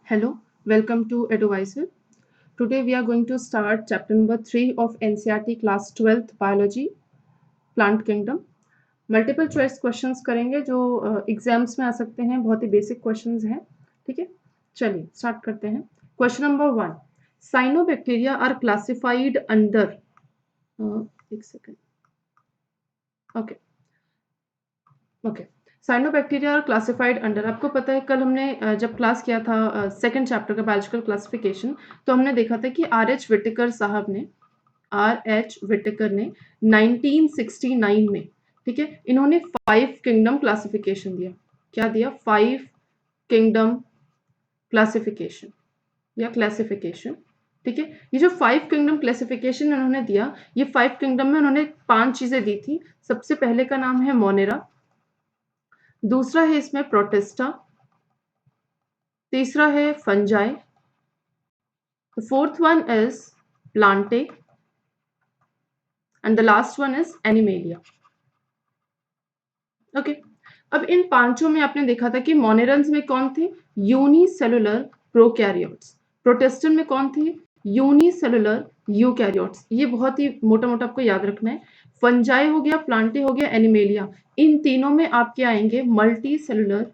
Hello, welcome to Eduvisor. Today we are going to start chapter number 3 of NCERT class 12th biology plant kingdom. Multiple choice questions करेंगे जो exams में आ सकते हैं, बहुत ही basic questions हैं. ठीक है, चलिए स्टार्ट करते हैं. Question number 1, cyanobacteria are classified under एक second. Okay cyanobacteria are classified under. आपको पता है कल हमने जब क्लास किया था सेकंड चैप्टर का बायोलॉजिकल क्लासिफिकेशन, तो हमने देखा था कि R.H. विटेकर साहब ने 1969 में, ठीक है, इन्होंने 5 किंगडम क्लासिफिकेशन दिया. क्या दिया? 5 किंगडम क्लासिफिकेशन या क्लासिफिकेशन. ठीक है, ये जो 5 किंगडम क्लासिफिकेशन इन्होंने दिया, ये 5 किंगडम में उन्होंने 5 चीजें दी थी. सबसे पहले का नाम है मोनेरा, दूसरा है इसमें प्रोटिस्टा, तीसरा है fungi, the fourth one is plantae and the last one is animalia. Okay अब इन पांचों में आपने देखा था कि मोनेरन्स में कौन थे? Unicellular prokaryotes. प्रोटिस्टन में कौन थे? Unicellular eukaryotes. ये बहुत ही मोटा मोटा आपको याद रखना है. फंजाई हो गया, प्लांटे हो गया, एनिमेलिया, इन तीनों में आपके आएंगे मल्टी सेलुलर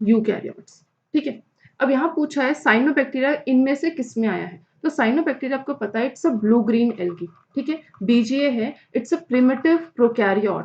यूकैरियोट्स. ठीक है, अब यहाँ पूछा है साइनोबैक्टीरिया इनमें से किस में आया है. तो साइनोबैक्टीरिया आपको पता है it's a blue green algae. ठीक है, बीजीए है, इट्स अ प्रिमिटिव प्रोकैरियोट.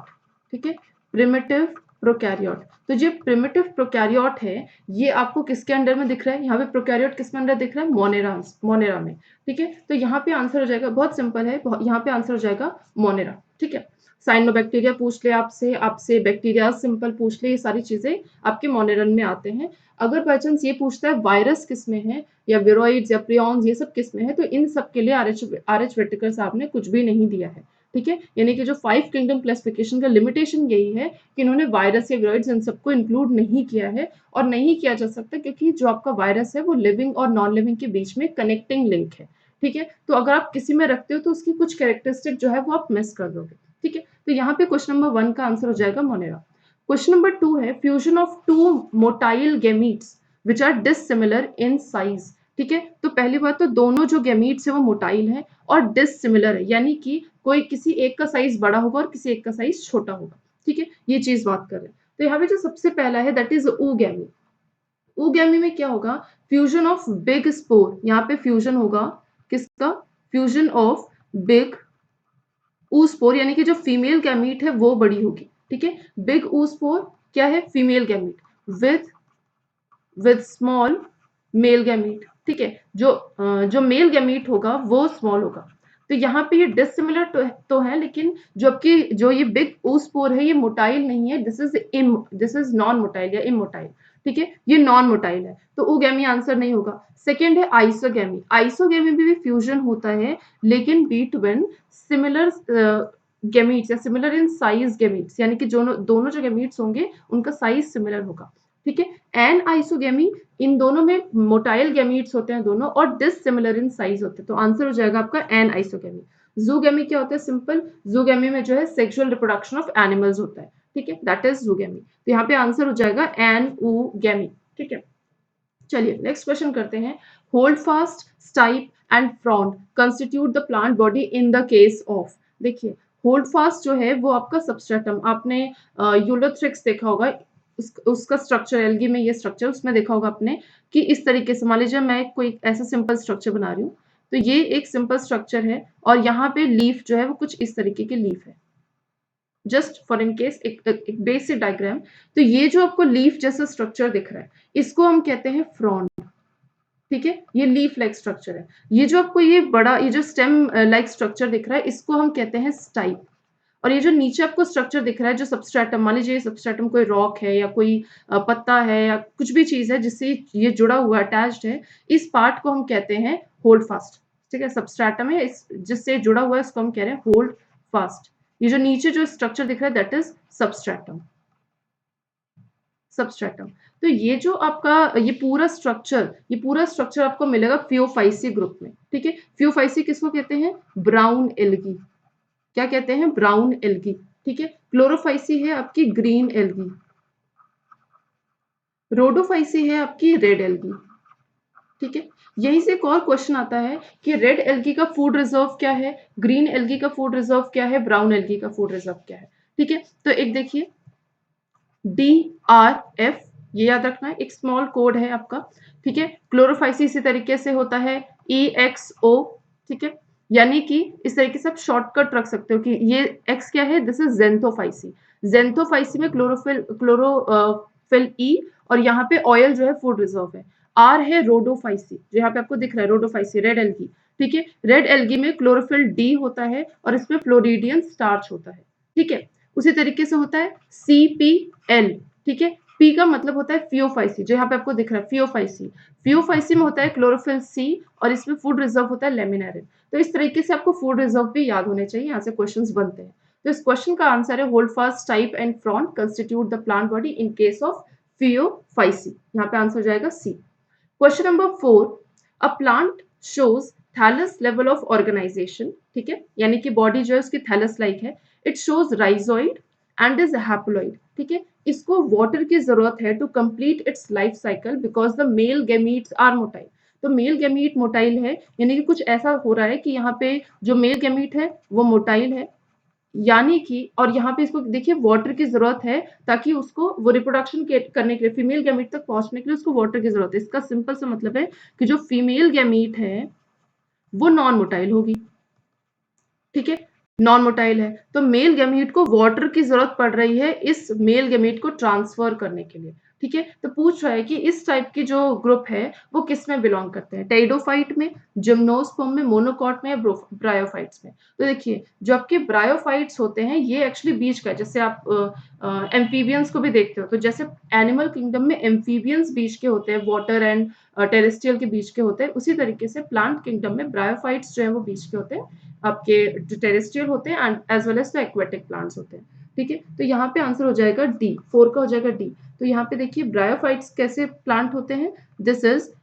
ठीक है, प्रिमिटिव प्रोकैरियोट. तो जो प्रिमिटिव प्रोकैरियोट है ये आपको किसके अंडर में दिख रहा है? यहाँ पे प्रोकैरियोट किस में अंडर दिख रहा है? मोनेरा में. ठीक है, तो यहाँ पे आंसर हो जाएगा, बहुत सिंपल है, यहाँ पे आंसर हो जाएगा मोनेरा. ठीक है, साइनोबैक्टीरिया पूछ ले आपसे बैक्टीरिया सिंपल पूछ ले, ये सारी चीजें आपके मोनेरन में आते हैं. अगर बाई चांस ये पूछता है वायरस किस में है या विरोइड्स या प्रियॉन्स ये सब किस में है, तो इन सब के लिए आर.एच. विटेकर साहब ने कुछ भी नहीं दिया है. ठीक है, यानी कि जो 5 किंगडम क्लासिफिकेशन का लिमिटेशन यही है कि इन्होंने वायरस या विरोइड्स इन सबको इंक्लूड नहीं किया है, और नहीं किया जा सकता क्योंकि जो आपका वायरस है वो लिविंग और नॉन लिविंग के बीच में कनेक्टिंग लिंक है. ठीक है, तो अगर आप किसी में रखते हो तो उसकी कुछ कैरेक्टरिस्टिक जो है वो आप मिस कर दोगे. ठीक है, तो यहाँ पे क्वेश्चन नंबर 1 का आंसर हो जाएगा मोनेरा. क्वेश्चन नंबर 2 है fusion of 2 motile gametes which are dissimilar in size. ठीक है, तो पहली बात तो दोनों जो गैमीट्स है वो मोटाइल है और डिसिमिलर है, यानी कि कोई किसी एक का साइज बड़ा होगा और किसी एक का साइज छोटा होगा. ठीक है, ये चीज बात कर रहे हैं. तो यहाँ पे जो सबसे पहला है दैट इज oogamete. oogamete में क्या होगा? Fusion of big spore. यहाँ पे फ्यूजन होगा किसका? फ्यूजन ऑफ बिग oospore, यानी कि जो फीमेल गैमीट है वो बड़ी होगी. ठीक है, बिग oospore क्या है? Female gamete with small male gamete. ठीक है, जो मेल गैमीट होगा वो स्मॉल होगा. तो यहाँ पे ये डिसिमिलर तो है, लेकिन जो ये बिग oospore है ये मोटाइल नहीं है. दिस इज नॉन मोटाइल या इमोटाइल. ठीक है, ये नॉन मोटाइल है, तो oogamete आंसर नहीं होगा. सेकेंड है आइसोगैमी. आइसोगैमी में भी फ्यूजन होता है, लेकिन बिटवीन सिमिलर गैमीट्स या सिमिलर इन साइज गैमीट्स, यानी कि दोनों जो गैमीट्स होंगे उनका साइज सिमिलर होगा. ठीक है, एन आइसोगैमी, इन दोनों में मोटाइल गैमीट्स होते हैं दोनों और डिसिमिलर इन साइज होते हैं. तो आंसर हो जाएगा आपका एन आइसोगैमी. जूगैमी क्या होता है? सिंपल, जूगैमी में जो है सेक्सुअल रिप्रोडक्शन ऑफ एनिमल्स होता है. ठीक है, दैट इज जूगैमी. तो यहाँ पे आंसर हो जाएगा एन oogamete. ठीक है, चलिए नेक्स्ट क्वेश्चन करते हैं. Hold fast, stipe and frond constitute the plant body in the case of. देखिए, होल्ड फास्ट जो है वो आपका सबस्ट्रेटम, आपने यूलोथ्रिक्स देखा होगा, उसका स्ट्रक्चर एल्गी में ये स्ट्रक्चर उसमें देखा होगा आपने कि इस तरीके से, मान लीजिए मैं कोई ऐसा सिंपल स्ट्रक्चर बना रही हूँ, तो ये एक सिंपल स्ट्रक्चर है और यहाँ पे लीफ जो है वो कुछ इस तरीके की लीफ है. जस्ट फॉर इन केस एक बेसिक डायग्राम. तो ये जो आपको लीफ जैसा स्ट्रक्चर दिख रहा है इसको हम कहते हैं फ्रॉन्ड. ठीक है, ये लीफ लाइक स्ट्रक्चर है. ये जो आपको ये जो स्टेम लाइक स्ट्रक्चर दिख रहा है इसको हम कहते हैं स्टाइप. और ये जो नीचे आपको स्ट्रक्चर दिख रहा है जो सबस्ट्रेटम, मान लीजिए सबस्ट्रेटम कोई रॉक है या कोई पत्ता है या कुछ भी चीज है जिससे ये जुड़ा हुआ अटैच्ड है, इस पार्ट को हम कहते हैं होल्ड फास्ट. ठीक है, सबस्ट्रेटम है जिससे जुड़ा हुआ है इसको हम कह रहे हैं होल्ड फास्ट. ये जो नीचे जो स्ट्रक्चर दिख रहा है दैट इज सबस्ट्रेटम. तो ये जो आपका ये पूरा स्ट्रक्चर आपको मिलेगा फियोफाइसी ग्रुप में. ठीक है, फियोफाइसी किसको कहते हैं? Brown algae. क्या कहते हैं? Brown algae. ठीक है, क्लोरोफाइसी है आपकी ग्रीन एल्गी, रोडोफाइसी है आपकी रेड एल्गी. ठीक है। यहीं से एक और क्वेश्चन आता है कि रेड एल्गी का फूड रिजर्व क्या है, ग्रीन एल्गी का फूड रिजर्व क्या है, ब्राउन एल्गी का फूड रिजर्व क्या है। ठीक है, तो एक देखिए DRF, ये याद रखना है, एक स्मॉल कोड है आपका। ठीक है, क्लोरोफाइसी इसी तरीके से होता है EXO। ठीक है, यानी कि इस तरीके से आप शॉर्टकट रख सकते हो कि ये X क्या है, दिस इज जेंथोफाइसी। जेंथोफाइसी में क्लोरोफिल E, और यहाँ पे ऑयल जो है फूड रिजर्व है। R है रोडोफाइसी, जो यहाँ पे आपको दिख रहा है रोडोफाइसी, रेड एल्गी। ठीक है, रेड एल्गी में क्लोरोफिल D होता है और इसमें फ्लोरिडियन स्टार्च होता है। ठीक है, उसी तरीके से होता है CPL। ठीक है, पी का मतलब होता है फियोफाइसी, जो यहाँ पे आपको दिख रहा है फियोफाइसी। फियोफाइसी में होता है क्लोरोफिल C, और इसमें फूड रिजर्व होता है लेमिनेरिन। तो इस तरीके से आपको फूड रिजर्व भी याद होने चाहिए, यहाँ से क्वेश्चंस बनते हैं। तो इस क्वेश्चन का आंसर है holdfast, stipe and frond constitute the plant body in case of Phaeophyceae. यहाँ पे आंसर हो जाएगा C। Question number 4, a plant shows thallus level of organisation. ठीक है, यानी कि बॉडी जो है उसकी थैलस लाइक है। It shows rhizoid and is haploid. ठीक है, इसको वाटर की जरूरत है to complete its life cycle because the male gametes are motile. तो मेल गैमीट मोटाइल है, यानी कि कुछ ऐसा हो रहा है कि यहाँ पे जो मेल गैमीट है वो मोटाइल है, यानी कि, और यहाँ पे इसको देखिए वाटर की जरूरत है ताकि उसको वो रिप्रोडक्शन करने के लिए, फीमेल गैमीट तक पहुंचने के लिए उसको वाटर की जरूरत है। इसका सिंपल सा मतलब है कि जो फीमेल गैमीट है वो नॉन मोटाइल होगी। ठीक है, नॉन मोटाइल है, तो मेल गैमीट को वाटर की जरूरत पड़ रही है इस मेल गैमीट को ट्रांसफर करने के लिए। ठीक है, तो पूछ रहा है कि इस टाइप की जो ग्रुप है वो किस में बिलोंग करते हैं, टेरिडोफाइट में, जिम्नोस्पर्म में, मोनोकॉट में, या ब्रायोफाइट्स में। तो देखिए जो आपके ब्रायोफाइट्स होते हैं ये एक्चुअली बीच का है, जैसे आप एम्फीबियंस को भी देखते हो, तो जैसे एनिमल किंगडम में एम्फीबियंस बीच के होते हैं, वाटर एंड टेरेस्ट्रियल के बीच के होते हैं, उसी तरीके से प्लांट किंगडम में ब्रायोफाइट्स जो है वो बीच के होते हैं, आपके जो टेरेस्ट्रियल होते हैं and as well as the aquatic plants होते हैं। ठीक है, तो यहाँ पे आंसर हो जाएगा डी, 4 का हो जाएगा डी। तो यहाँ पे देखिए ब्रायोफाइट्स कैसे प्लांट होते हैं, this is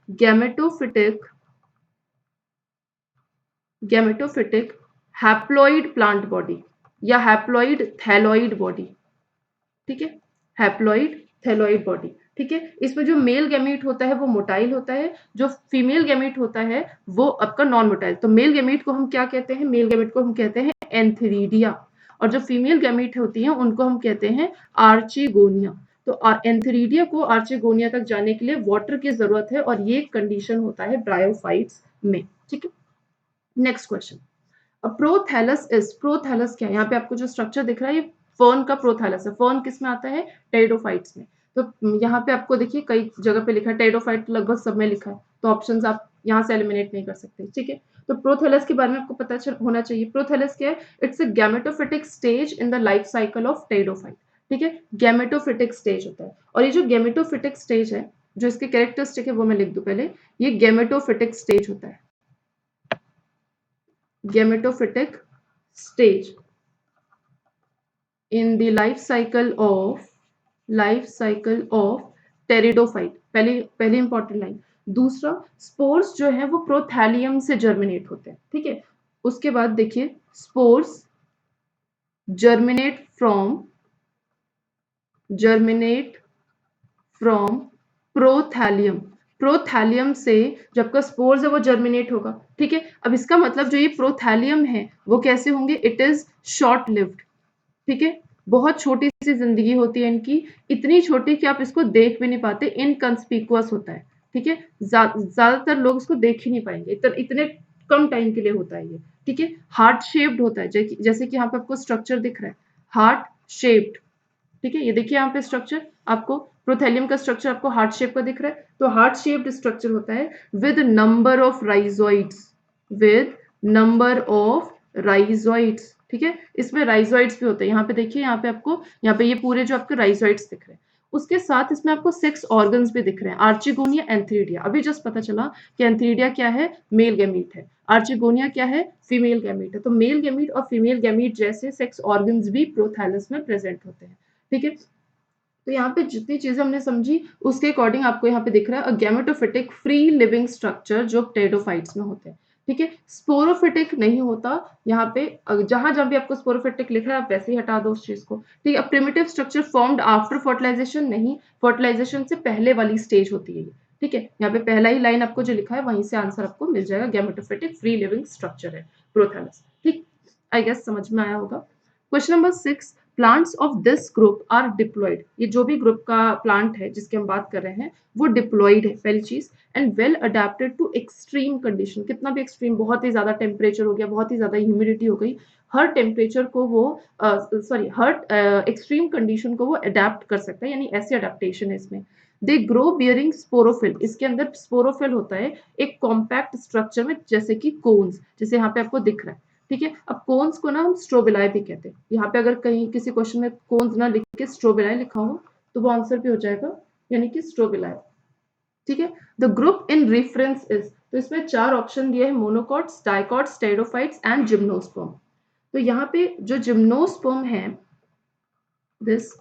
gametophytic haploid plant body या हैप्लॉइड थैलॉइड बॉडी। ठीक है, हैप्लॉइड थैलॉइड बॉडी। ठीक है, इसमें जो मेल गैमीट होता है वो मोटाइल होता है, जो फीमेल गैमीट होता है वो आपका नॉन मोटाइल। तो मेल गैमीट को हम क्या कहते हैं, मेल गैमीट को हम कहते हैं एंथेरिडिया, और जो फीमेल गैमीट होती हैं उनको हम कहते हैं आर्चिगोनिया। तो एंथेरिडिया को आर्चिगोनिया तक जाने के लिए वाटर की जरूरत है, और ये कंडीशन होता है ब्रायोफाइट्स में। ठीक है, next question, prothallus is, prothallus क्या है, यहाँ पे आपको जो स्ट्रक्चर दिख रहा है ये फर्न का प्रोथैलस है। फर्न किस में आता है, टेरिडोफाइट्स में। तो यहाँ पे आपको देखिए कई जगह पे लिखा है, टेरिडोफाइट लगभग सब में लिखा है, तो ऑप्शंस आप यहाँ से एलिमिनेट नहीं कर सकते। ठीक है, तो प्रोथैलस के बारे में आपको पता होना चाहिए। प्रोथैलस क्या है, it's a gametophytic stage in the life cycle of pteridophyte. ठीक है, गैमेटोफिटिक स्टेज होता है, और ये जो गैमेटोफिटिक स्टेज है, जो इसके कैरेक्टरिस्टिक है वो मैं लिख दूं पहले, ये गैमेटोफिटिक स्टेज होता है, gametophytic stage in the life cycle of pteridophyte। पहली इंपॉर्टेंट लाइन। दूसरा, स्पोर्स जो है वो प्रोथैलियम से जर्मिनेट होते हैं। ठीक है, उसके बाद देखिए स्पोर्स जर्मिनेट फ्रॉम प्रोथैलियम। प्रोथैलियम से जो आपका स्पोर्स है वो जर्मिनेट होगा। ठीक है, अब इसका मतलब जो ये प्रोथैलियम है वो कैसे होंगे, इट इज शॉर्ट लिव्ड। ठीक है, बहुत छोटी सी जिंदगी होती है इनकी, इतनी छोटी कि आप इसको देख भी नहीं पाते, इनकंस्पिकुअस होता है। ठीक है, ज्यादातर लोग इसको देख ही नहीं पाएंगे, इतने कम टाइम के लिए होता है ये। ठीक है, हार्ट शेप्ड होता है, जैसे कि यहाँ पे आपको स्ट्रक्चर दिख रहा है, हार्ट शेप्ड। ठीक है, ये देखिए यहाँ पे स्ट्रक्चर, आपको प्रोथेलियम का स्ट्रक्चर आपको हार्ट शेप का दिख रहा है, तो हार्ट शेप्ड स्ट्रक्चर होता है with number of rhizoids, with number of rhizoids. ठीक है, इसमें राइजोइड्स भी होते हैं, यहाँ पे देखिए, यहाँ पे आपको, यहाँ पे ये पूरे जो आपके राइजोइड्स दिख रहे हैं, उसके साथ इसमें आपको 6 ऑर्गन्स भी दिख रहे हैं, आर्चिगोनिया, एंथेरिडिया। अभी जस्ट पता चला कि एंथेरिडिया क्या है, मेल गैमीट है, आर्चिगोनिया क्या है, फीमेल गैमीट है। तो मेल गैमीट और फीमेल गैमीट जैसे 6 ऑर्गन्स भी प्रोथैलस में प्रेजेंट होते हैं। ठीक है, तो यहाँ पे जितनी चीजें हमने समझी उसके अकॉर्डिंग आपको यहाँ पे दिख रहा है अ गैमेटोफिटिक फ्री लिविंग स्ट्रक्चर जो टेरिडोफाइट्स में होते हैं। ठीक है, स्पोरोफिटिक नहीं होता यहाँ पे, जहां जहां भी आपको स्पोरोफिटिक लिख रहा है आप वैसे ही हटा दो उस चीज को। ठीक है, primitive structure formed after fertilisation नहीं, फर्टिलाइजेशन से पहले वाली स्टेज होती है ये। ठीक है, यहाँ पे पहला ही लाइन आपको जो लिखा है वहीं से आंसर आपको मिल जाएगा। गैमेटोफिटिक फ्री लिविंग स्ट्रक्चर है प्रोथैलस। ठीक, आई गेस समझ में आया होगा। Question number 6, plants of this group are diploid. ये जो भी ग्रुप का प्लांट है जिसकी हम बात कर रहे हैं वो डिप्लॉयड है पहली चीज, and well adapted to extreme condition. कितना भी एक्सट्रीम, बहुत ही ज्यादा टेम्परेचर हो गया, बहुत ही ज्यादा ह्यूमिडिटी हो गई, हर टेम्परेचर को वो हर एक्सट्रीम कंडीशन को वो अडेप्ट कर सकता है, यानी ऐसी अडेप्टेशन है इसमें। दे ग्रो बियरिंग स्पोरोफिल, इसके अंदर स्पोरोफिल होता है एक कॉम्पैक्ट स्ट्रक्चर में, जैसे कि कोन्स, जैसे यहाँ पे आपको दिख रहा है। ठीक है, अब कोन्स को ना हम स्ट्रोबिलाई भी कहते हैं। यहाँ पे अगर कहीं किसी क्वेश्चन में कोन्स ना लिख के स्ट्रोबिलाई लिखा हो तो वो आंसर भी हो जाएगा, यानी कि स्ट्रोबिलाई। ठीक है, the group in reference is, तो इसमें 4 ऑप्शन दिए हैं, monocots, dicots, pteridophytes and gymnosperm. तो यहाँ पे जो जिम्नोस्पर्म है, दिस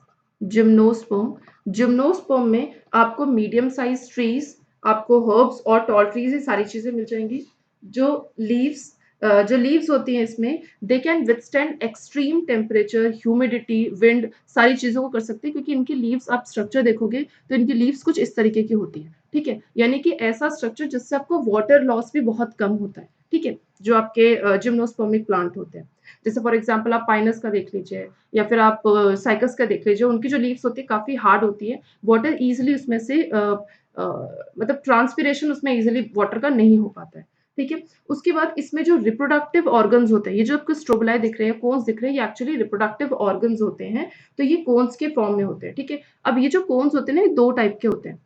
जिम्नोस्पर्म, जिम्नोस्पर्म में आपको मीडियम साइज ट्रीज, आपको हर्ब्स और टॉल ट्रीज, ये सारी चीजें मिल जाएंगी। जो लीव्स जो लीव्स होती हैं इसमें, they can withstand extreme temperature, humidity, wind, सारी चीजों को कर सकते हैं, क्योंकि इनकी लीव्स आप स्ट्रक्चर देखोगे तो इनकी लीव्स कुछ इस तरीके की होती है। ठीक है, यानी कि ऐसा स्ट्रक्चर जिससे आपको वाटर लॉस भी बहुत कम होता है। ठीक है, जो आपके जिम्नोस्पर्मिक प्लांट होते हैं, जैसे फॉर एग्जाम्पल आप पाइनस का देख लीजिए, या फिर आप साइकस का देख लीजिए, उनकी जो लीव्स होती है काफी हार्ड होती है, वाटर इजिली उसमें से मतलब ट्रांसपिरेशन उसमें इजिली वाटर का नहीं हो पाता है। ठीक है, उसके बाद इसमें जो रिप्रोडक्टिव ऑर्गन्स होते हैं, ये जो आपको स्ट्रोबलाई दिख रहे हैं, कोन्स दिख रहे हैं, ये एक्चुअली रिप्रोडक्टिव ऑर्गन्स होते हैं, तो ये कोन्स के फॉर्म में होते हैं। ठीक है, अब ये जो कोन्स होते हैं ना, ये 2 टाइप के होते हैं।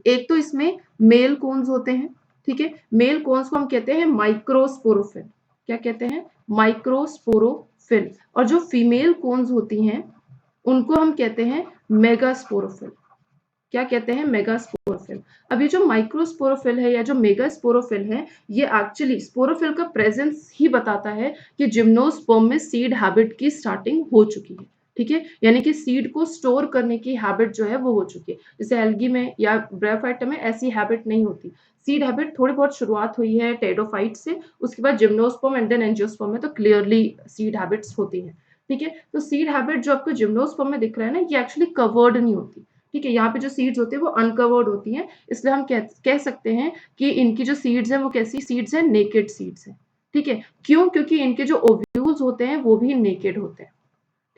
एक तो इसमें मेल कोन्स होते हैं। ठीक है, मेल कोन्स को हम कहते हैं माइक्रोस्पोरोफिल। क्या कहते हैं? माइक्रोस्पोरोफिल। और जो फीमेल कोन्स होती हैं उनको हम कहते हैं मेगास्पोरोफिल। क्या कहते हैं? मेगास्पोरोफिल। अब ये जो माइक्रोस्पोरोफिल है या जो मेगास्पोरोफिल है, ये एक्चुअली स्पोरोफिल का प्रेजेंस ही बताता है कि जिम्नोस्पर्म में सीड हैबिट की स्टार्टिंग हो चुकी है। ठीक है, यानी कि सीड को स्टोर करने की हैबिट जो है वो हो चुकी है। जैसे एल्गी में या ब्रायोफाइट में ऐसी हैबिट नहीं होती। सीड हैबिट थोड़ी बहुत शुरुआत हुई है टेरिडोफाइट से, उसके बाद जिम्नोस्पर्म एंड देन एंजियोस्पर्म में तो क्लियरली सीड हैबिट्स होती हैं। ठीक है, तो सीड हैबिट जो आपको जिम्नोस्पर्म में दिख रहा है ना, ये एक्चुअली कवर्ड नहीं होती। ठीक है, यहाँ पे जो सीड्स होती है वो अनकवर्ड होती हैं, इसलिए हम कह सकते हैं कि इनकी जो सीड्स है वो कैसी सीड्स है? नेकेड सीड्स है। ठीक है, क्यों? क्योंकि इनके जो ओव्यूल्स होते हैं वो भी नेकेड होते हैं।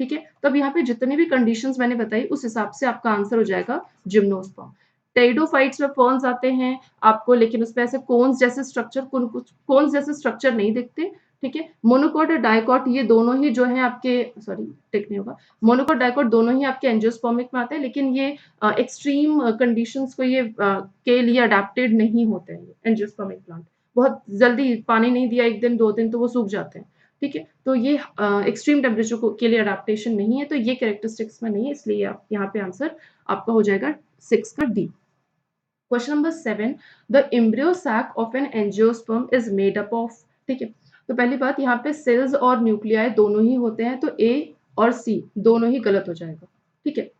ठीक है, तो अब यहाँ पे जितनी भी कंडीशंस मैंने बताई उस हिसाब से आपका आंसर हो जाएगा जिम्नोस्पर्म। टेरिडोफाइट्स में फर्न्स आते हैं आपको, लेकिन उसमें ऐसे कोन्स जैसे स्ट्रक्चर, कोन्स जैसे स्ट्रक्चर नहीं दिखते। ठीक है, मोनोकॉट और डाइकॉट ये दोनों ही जो है आपके, सॉरी टिक नहीं होगा, मोनोकॉट डाइकॉट दोनों ही आपके एंजियोस्पर्मिक में आते हैं, लेकिन ये एक्सट्रीम कंडीशंस को ये के लिए अडेप्टेड नहीं होते हैं। एंजियोस्पर्मिक प्लांट बहुत जल्दी, पानी नहीं दिया 1 दिन 2 दिन तो वो सूख जाते हैं। ठीक है, तो ये एक्सट्रीम टेम्परेचर के लिए अडेप्टेशन नहीं है, तो ये कैरेक्टरिस्टिक्स में नहीं है, इसलिए आप यहाँ पे आंसर आपका हो जाएगा 6 का D. Question number 7, the embryo sac of an angiosperm is made up of. ठीक है, तो पहली बात यहाँ पे सेल्स और न्यूक्लियाई दोनों ही होते हैं, तो ए और सी दोनों ही गलत हो जाएगा। ठीक है,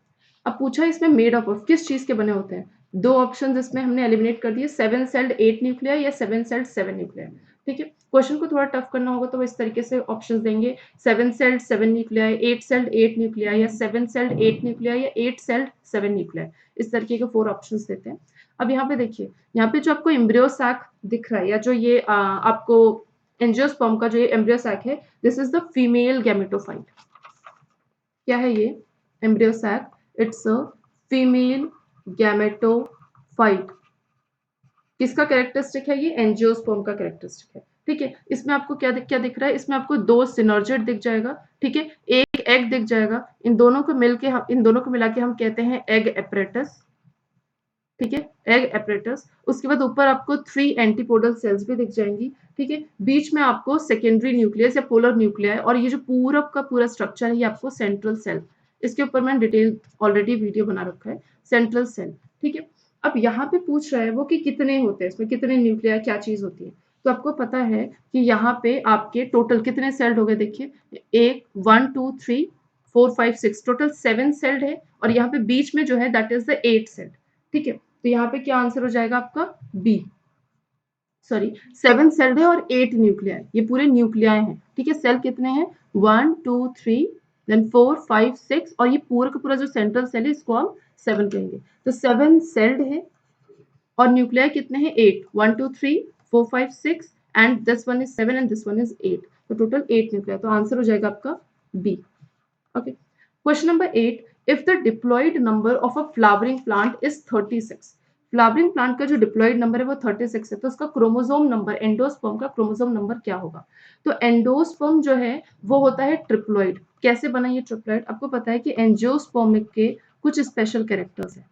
अब पूछा इसमें मेड अप ऑफ किस चीज के बने होते हैं, 2 ऑप्शंस इसमें हमने एलिमिनेट कर दिए, 7 सेल्ड 8 न्यूक्लियाई या 7 सेल्ड 7 न्यूक्लियाई। ठीक है, क्वेश्चन को थोड़ा टफ करना होगा तो वो इस तरीके से ऑप्शंस देंगे, 7 सेल्ड 7 न्यूक्लियाई, 8 सेल्ड 8 न्यूक्लियाई या 7 सेल्ड 8 न्यूक्लियाई या 8 सेल्ड 7 न्यूक्लियाई। इस तरीके के 4 ऑप्शंस देते हैं। अब यहाँ पे देखिए, यहाँ पे जो आपको एम्ब्रियो सैक दिख रहा है, या जो ये आपको एंजियोस्पर्म का जो ये एम्ब्रियो सैक है, this is the female gametophyte. क्या है ये? Embryo sac, it's a female gametophyte. किसका कैरेक्टरिस्टिक है? ये एंजियोस्पर्म का कैरेक्टरिस्टिक है। ठीक है, इसमें आपको क्या दिख रहा है? इसमें आपको 2 सिनर्जिड दिख जाएगा। ठीक है, एक एग दिख जाएगा। इन दोनों को मिला के हम कहते हैं एग एपरेटस। ठीक है, एग एपरेटस। उसके बाद ऊपर आपको 3 एंटीपोडल सेल्स भी दिख जाएंगी। ठीक है, बीच में आपको सेकेंडरी न्यूक्लियस या पोलर न्यूक्लियाई, और ये जो पूरा का पूरा स्ट्रक्चर है ये आपको सेंट्रल सेल। इसके ऊपर मैंने डिटेल ऑलरेडी वीडियो बना रखा है, सेंट्रल सेल। ठीक है, अब यहाँ पे पूछ रहा है वो कि कितने होते हैं, इसमें कितने न्यूक्लियाई, क्या चीज होती है। तो आपको पता है कि यहाँ पे आपके टोटल कितने सेल्ड हो गए, देखिए 1 2 3 4 5 6, टोटल 7 सेल्ड है, और यहाँ पे बीच में जो है दैट इज द 8 सेल्ड। ठीक है, तो यहाँ पे क्या आंसर हो जाएगा आपका? बी। सॉरी, 7 सेल्ड है और 8 न्यूक्लियाई, ये पूरे न्यूक्लियाई हैं। ठीक है, सेल कितने हैं? 1 2 3 देन 4 5 6, और ये पूरा का पूरा जो सेंट्रल सेल है इसको हम 7 कहेंगे। तो 7 सेल्ड है और न्यूक्लियाई कितने हैं 8, 1 2 3 4 5 6 and this one is 7 and this one is 8, तो टोटल 8 न्यूक्लियाई, तो आंसर हो जाएगा आपका B. Okay, question number 8, if the diploid number of a flowering plant is 36, flowering plant का जो डिप्लॉयड नंबर है वो 36 है, तो उसका क्रोमोसोम नंबर, एंडोस्पर्म का क्रोमोसोम नंबर क्या होगा? तो एंडोस्पर्म जो है वो होता है ट्रिप्लॉइड। कैसे बना ये ट्रिप्लॉइड? आपको पता है कि एंजियोस्पर्म के कुछ स्पेशल कैरेक्टर्स हैं।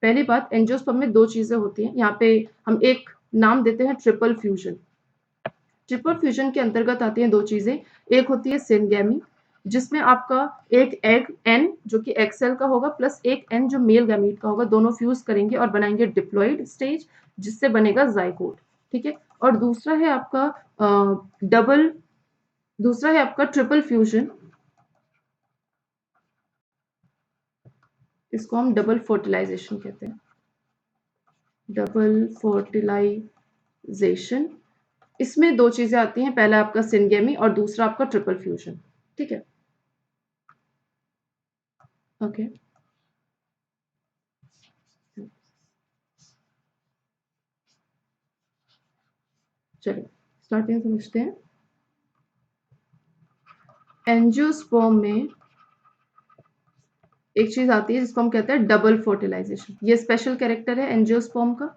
पहली बात, एंजियोस्पर्म में 2 चीजें होती हैं, यहाँ पे हम एक नाम देते हैं ट्रिपल फ्यूजन। ट्रिपल फ्यूजन के अंतर्गत आती हैं 2 चीजें, एक होती है सिनगैमी, जिसमें आपका एक एग एन जो कि एक्स सेल का होगा प्लस एक एन जो मेल गैमीट का होगा, दोनों फ्यूज करेंगे और बनाएंगे डिप्लॉइड स्टेज, जिससे बनेगा जाइगोट। ठीक है, और दूसरा है आपका ट्रिपल फ्यूजन, इसको हम डबल फर्टिलाइजेशन कहते हैं, डबल फर्टिलाइजेशन। इसमें 2 चीजें आती हैं, पहला आपका सिनगेमी और दूसरा आपका ट्रिपल फ्यूजन। ठीक है, ओके चलिए स्टार्टिंग समझते हैं। एंजियोस्पर्म में एक चीज आती है जिसको हम कहते हैं डबल फर्टिलाइजेशन, ये स्पेशल कैरेक्टर है एंजियोस्पर्म का।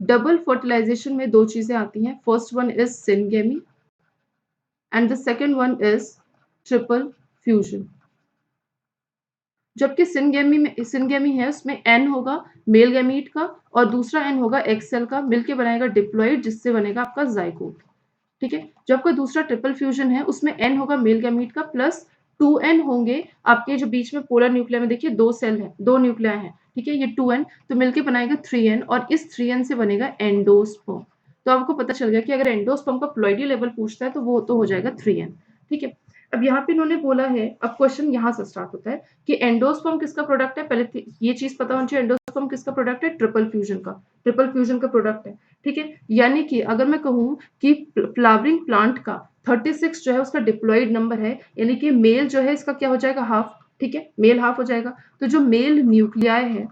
डबल फर्टिलाइजेशन में 2 चीजें आती हैं, first one is syngamy and the second one is triple fusion. जबकि सिनगेमी है उसमें एन होगा मेल गैमीट का और दूसरा एन होगा एक्स सेल का, मिलके बनाएगा डिप्लॉइड, जिससे बनेगा आपका जाइगोट। ठीक है, जब का दूसरा ट्रिपल फ्यूजन है उसमें एन होगा मेल गैमीट का प्लस 2n होंगे आपके जो बीच में पोलर न्यूक्लिया में देखिए 2 सेल है, 2 न्यूक्लिया है। ठीक है, ये 2n तो मिलके बनाएगा 3n और इस 3n से बनेगा एंडोस्पर्म। तो आपको पता चल गया कि अगर एंडोस्पर्म का प्लॉइडी लेवल पूछता है तो वो तो हो जाएगा 3n। ठीक है, अब यहाँ पे इन्होंने बोला है, अब क्वेश्चन यहाँ से स्टार्ट होता है कि एंडोस्पर्म किसका प्रोडक्ट है। पहले ये चीज पता होनी चाहिए, एंडोस्पर्म किसका प्रोडक्ट है, ट्रिपल फ्यूजन का, ट्रिपल फ्यूजन का प्रोडक्ट है। ठीक है, यानी कि अगर मैं कहूँ कि फ्लावरिंग प्लांट का 36 जो है उसका डिप्लॉइड नंबर है, यानी कि मेल जो है इसका क्या हो जाएगा, हाफ। ठीक है, मेल हाफ हो जाएगा, तो जो मेल न्यूक्लियाई है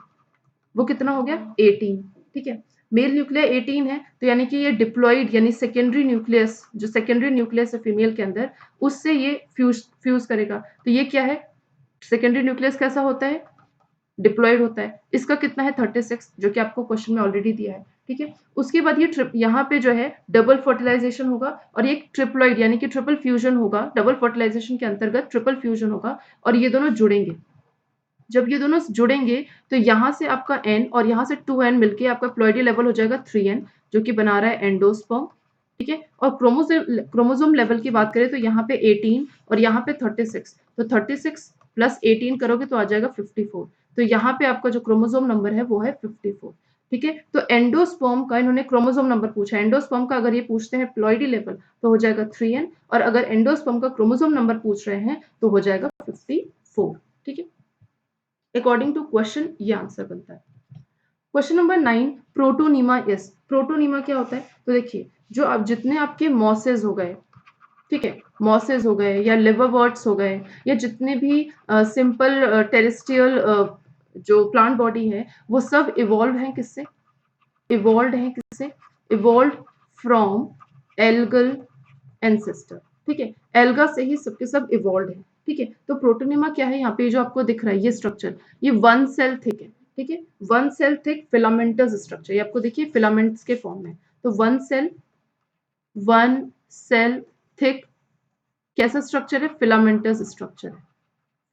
वो कितना हो गया 18। ठीक है, मेल न्यूक्लियर 18 है, तो यानी कि ये डिप्लॉइड यानी सेकेंडरी न्यूक्लियस, जो सेकेंडरी न्यूक्लियस है फीमेल के अंदर, उससे ये फ्यूज करेगा। तो ये क्या है, सेकेंडरी न्यूक्लियस कैसा होता है, डिप्लॉयड होता है। इसका कितना है 36, जो कि आपको क्वेश्चन में ऑलरेडी दिया है। ठीक है, उसके बाद ये यहाँ पे जो है डबल फर्टिलाइजेशन होगा और ये ट्रिप्लॉइड यानी कि ट्रिपल फ्यूजन होगा, डबल फर्टिलाइजेशन के अंतर्गत ट्रिपल फ्यूजन होगा और ये दोनों जुड़ेंगे। जब ये दोनों जुड़ेंगे तो यहाँ से आपका n और यहाँ से 2n मिलके आपका प्लॉइडी लेवल हो जाएगा 3n, जो कि बना रहा है एंडोस्पर्म। ठीक है, और क्रोमोसोम लेवल की बात करें तो यहाँ पे 18 और यहाँ पे 36, तो 36 प्लस 18 करोगे तो आ जाएगा 54, तो यहाँ पे आपका जो क्रोमोसोम नंबर है वो है 54। ठीक है, तो एंडोस्पर्म का इन्होंने क्रोमोसोम नंबर पूछा, एंडोस्पर्म का अगर ये पूछते हैं प्लॉइडी लेवल तो हो जाएगा 3n, और अगर एंडोस्पर्म का क्रोमोसोम नंबर पूछ रहे हैं तो हो जाएगा 54। ठीक है, अकॉर्डिंग टू क्वेश्चन ये आंसर बनता है। Question number 9, protonema is, protonema क्या होता है? तो देखिए, जो अब जितने आपके मॉसेज हो गए, ठीक है, मॉसेज हो गए या लिवरवर्ट्स हो गए या जितने भी सिंपल टेरेस्ट्रियल जो प्लांट बॉडी है, वो सब इवॉल्व हैं किससे, इवॉल्व हैं किससे, इवॉल्व फ्रॉम एल्गल एंसेस्टर। ठीक है, एल्गा से ही सबके सब इवॉल्व है। ठीक है, तो प्रोटोनिमा क्या है, यहाँ पे जो आपको दिख रहा है ये स्ट्रक्चर, ये वन सेल थिक है। ठीक है, one cell thick filamentous structure, ये आपको देखिए फिलामेंट्स के फॉर्म में, तो वन सेल थिक कैसा स्ट्रक्चर है, फिलामेंटस स्ट्रक्चर है,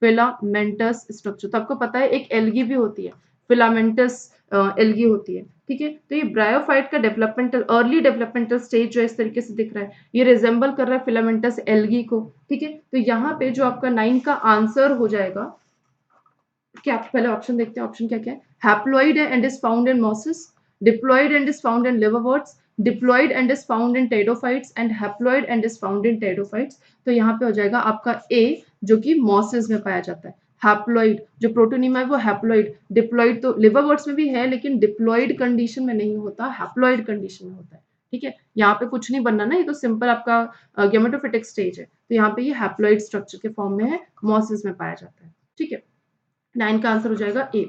फिलामेंटस स्ट्रक्चर। तो आपको पता है एक एल्गी भी होती है, फिलामेंटस एल्गी होती है। ठीक है, तो ये ब्रायोफाइट का डेवलपमेंटल अर्ली डेवलपमेंटल स्टेज जो इस तरीके से दिख रहा है, ये रिजेंबल कर रहा है फिलामेंटस एल्गी को। ठीक है, तो यहाँ पे जो आपका 9 का आंसर हो जाएगा, क्या पहले ऑप्शन देखते हैं, ऑप्शन क्या क्या है, haploid and is found in mosses, diploid and is found in liverworts, diploid and is found in pteridophytes and haploid and is found in pteridophytes. तो यहाँ पे हो जाएगा आपका ए, जो कि मॉसेस में पाया जाता है। हैप्लॉइड जो प्रोटोनिमा है वो हैप्लॉइड, डिप्लॉइड तो लिवरवर्ट्स में भी है लेकिन डिप्लॉइड कंडीशन में नहीं होता, हैप्लॉइड कंडीशन में होता है। ठीक है, यहाँ पे कुछ नहीं बनना ना, ये तो सिंपल आपका गेमेटोफिटिक स्टेज है, तो यहाँ पे ये हैप्लॉइड स्ट्रक्चर के फॉर्म में है, मॉसेस में पाया जाता है। ठीक है, 9 का आंसर हो जाएगा A.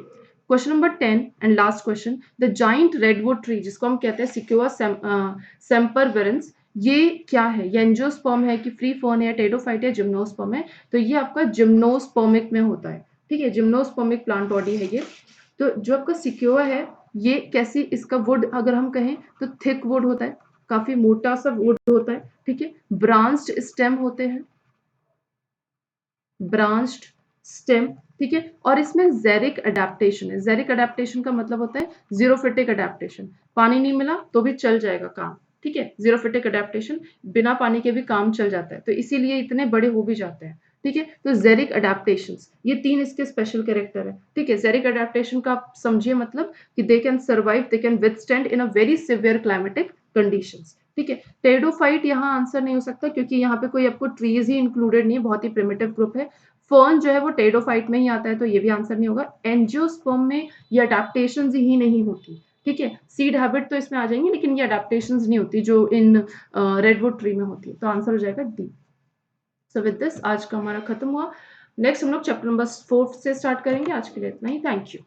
Question number 10 and last question, the giant redwood tree जिसको हम कहते हैं सिक्योआ सेम्परविरेंस, ये क्या है? ये एंजियोस्पर्म है कि फ्री फर्न है, टेडोफाइट है, जिम्नोस्पर्म है? तो ये आपका जिम्नोस्पर्मिक में होता है, ठीक है, जिम्नोस्पर्मिक प्लांट बॉडी है ये। तो जो आपका सिक्योआ है, ये कैसी, इसका वुड अगर हम कहें तो थिक वुड होता है, काफी मोटा सा वुड होता है, ठीक है, ब्रांच्ड स्टेम होते हैं, ब्रांच्ड स्टेम, ठीक है, और इसमें जेरिक अडेप्टेशन है। जेरिक अडेप्टेशन का मतलब होता है जीरोफिटिक अडेप्टेशन, पानी नहीं मिला तो भी चल जाएगा काम, ठीक है, जीरोफिटिक अडेप्टेशन, बिना पानी के भी काम चल जाता है, तो इसीलिए इतने बड़े हो भी जाते हैं, ठीक है। तो जेरिक अडेप्टेशंस, ये 3 इसके स्पेशल कैरेक्टर है, ठीक है। जेरिक अडेप्टेशन का आप समझिए मतलब कि they can survive, they can withstand in a very severe climatic conditions, ठीक है। टेडोफाइट यहाँ आंसर नहीं हो सकता क्योंकि यहाँ पे कोई आपको ट्रीज ही इंक्लूडेड नहीं है, बहुत ही प्रिमिटिव ग्रुप है। फर्न जो है वो टेडोफाइट में ही आता है, तो ये भी आंसर नहीं होगा। एंजियोस्पर्म में ये अडेप्टेशंस ही नहीं होती, ठीक है। सीड हैबिट तो इसमें आ जाएंगे लेकिन ये अडेप्टेशंस नहीं होती जो इन रेडवुड ट्री में होती है, तो आंसर हो जाएगा डी। सो विद दिस आज का हमारा खत्म हुआ। नेक्स्ट हम लोग चैप्टर नंबर 4 से स्टार्ट करेंगे। आज के लिए इतना ही, थैंक यू।